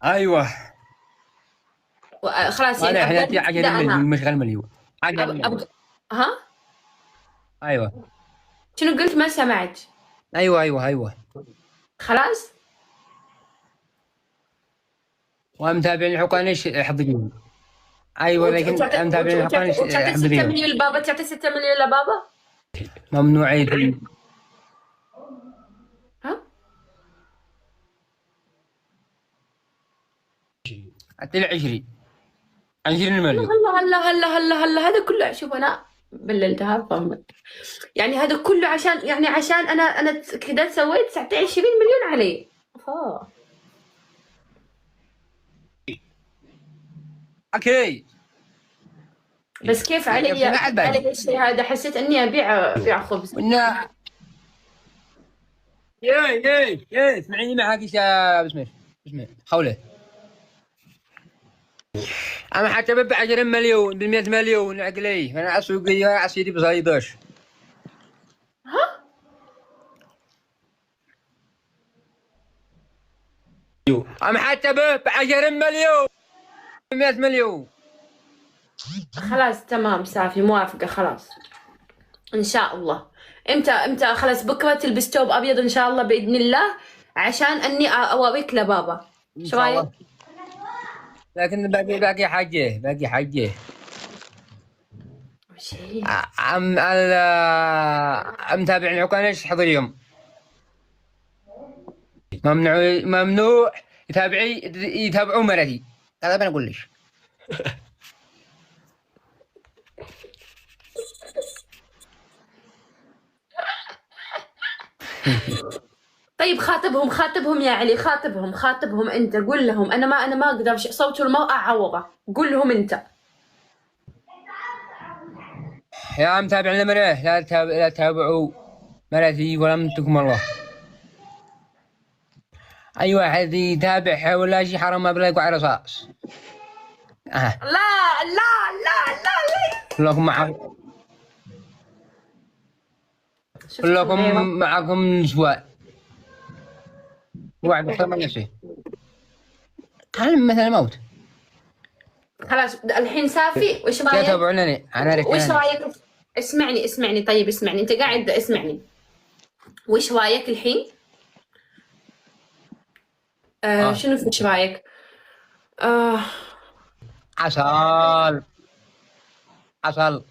ايوه. خلاص يعني انا ابدا حياتي ابدا 10 انا. مليون مش غير مليون. 10 مليون. ها. ايوه شنو قلت؟ ما سمعت. ايوه ايوه ايوه. خلاص. ومتابعين الحقانيش حضريهم. ايوه لكن متابعين الحقانيش وتعطي 6 حضريهم. مليون لبابا، تعطي 6 مليون لبابا. ممنوعية. ها. حتى 20. 20 هلا مليون. هلا هلا هلا هلا هلا، هذا كله شوف انا بللتها فهمت. يعني هذا كله عشان، يعني عشان انا كذا سويت 29 مليون عليه. اه. اوكي. بس كيف علي؟ في واحد بعد. علي الشيء هذا حسيت اني ابيع خبز. قلنا ياي اسمعيني معاك يا بسمير. بسمير حوله. انا حتى ب 10 مليون ب 100 مليون عقلي انا اسوقي عسيري بزايدوش. ها. انا حتى ب 10 مليون ب 100 مليون. خلاص تمام صافي موافقة خلاص. ان شاء الله. امتى خلاص بكرة تلبس ثوب ابيض ان شاء الله باذن الله، عشان اني اواويك لبابا. ان شو شاء رايك؟ الله. لكن باقي حاجه باقي حاجه. شيء. متابعين الحقانيش حضريهم. ممنوع يتابعوا مرتي. هذا بنقول لك. طيب خاطبهم يا علي، خاطبهم انت، قول لهم انا ما اقدر صوت المرأة عورة، قول لهم انت. يا متابعين المراه لا تتابعوا مرتي ولا منتكم الله. اي واحد يتابع ولا شي حرام ما بلا يقع رصاص. لا لا لا لا لا. كلكم مع شفت كلكم الغيرة؟ معكم نسوان. واحد اكثر من نفسه. كان مثل الموت. خلاص الحين صافي. وش رايك؟ تتابعونني انا وش ركاني. رايك؟ اسمعني طيب اسمعني، انت قاعد اسمعني. وش رايك الحين؟ اه شنو وش رايك؟ آه. عسل. عسل.